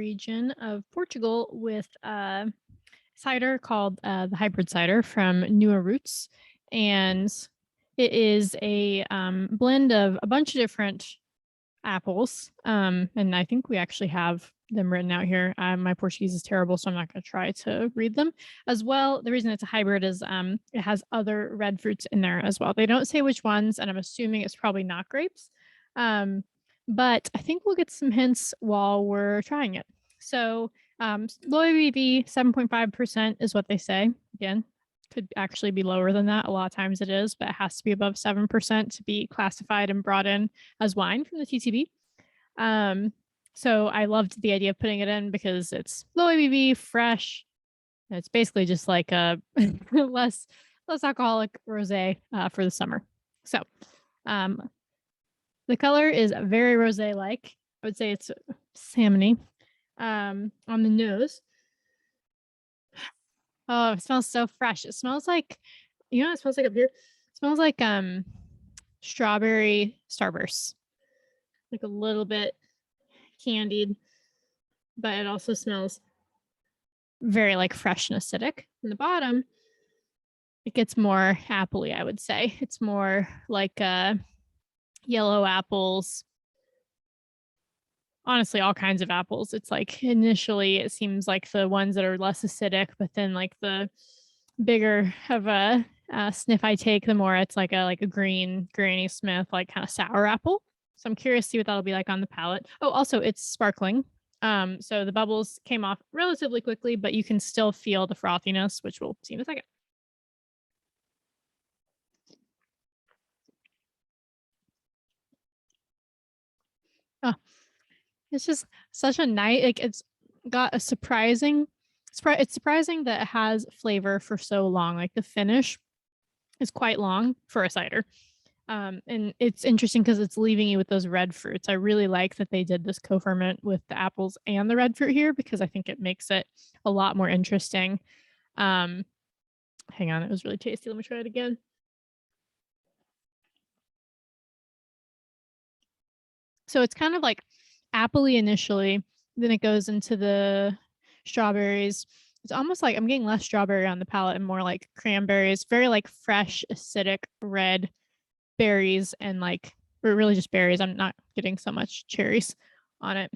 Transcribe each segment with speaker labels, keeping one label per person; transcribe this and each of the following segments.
Speaker 1: region of Portugal with cider called the hybrid cider from Newer Roots. And it is a blend of a bunch of different apples. And I think we actually have them written out here. My Portuguese is terrible, so I'm not going to try to read them. As well, the reason it's a hybrid is it has other red fruits in there as well. They don't say which ones, and I'm assuming it's probably not grapes. Um, but I think we'll get some hints while we're trying it. So, low ABV, 7.5% is what they say. Again, could actually be lower than that. A lot of times it is, but it has to be above 7% to be classified and brought in as wine from the TTB. So I loved the idea of putting it in because it's low ABV, fresh. It's basically just like a less alcoholic rosé for the summer. So the color is very rosé-like. I would say it's salmony on the nose. Oh, it smells so fresh. It smells like, what it smells like up here? It smells like strawberry starbursts. Like a little bit candied, but it also smells very like fresh and acidic. In the bottom, it gets more appley, I would say. It's more like yellow apples. Honestly, all kinds of apples. It's like initially it seems like the ones that are less acidic, but then like the bigger of a sniff I take, the more it's like a green Granny Smith, like kind of sour apple. So I'm curious to see what that'll be like on the palate. Oh, also it's sparkling. So the bubbles came off relatively quickly, but you can still feel the frothiness, which we'll see in a second. Oh, it's just such a nice, like it's got a it's surprising that it has flavor for so long. Like the finish is quite long for a cider. And it's interesting because it's leaving you with those red fruits. I really like that they did this co-ferment with the apples and the red fruit here because I think it makes it a lot more interesting. Hang on, it was really tasty. Let me try it again. So it's kind of like appley initially, then it goes into the strawberries. It's almost like I'm getting less strawberry on the palate and more like cranberries, very like fresh, acidic red berries and like or really just berries. I'm not getting so much cherries on it.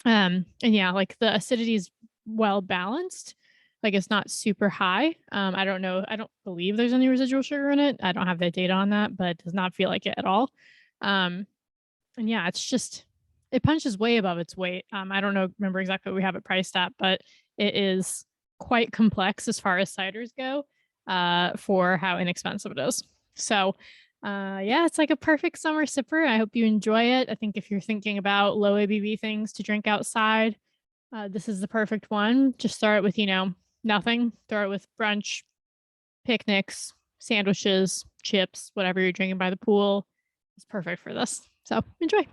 Speaker 1: And yeah, like the acidity is well balanced. Like it's not super high. I don't know. I don't believe there's any residual sugar in it. I don't have the data on that, but it does not feel like it at all. And yeah, it's just it punches way above its weight. I don't know, remember exactly what we have it priced at, but it is quite complex as far as ciders go for how inexpensive it is. So yeah, it's like a perfect summer sipper. I hope you enjoy it. I think if you're thinking about low ABV things to drink outside, this is the perfect one. Just start with, nothing. Throw it with brunch, picnics, sandwiches, chips, whatever you're drinking by the pool. It's perfect for this. So enjoy.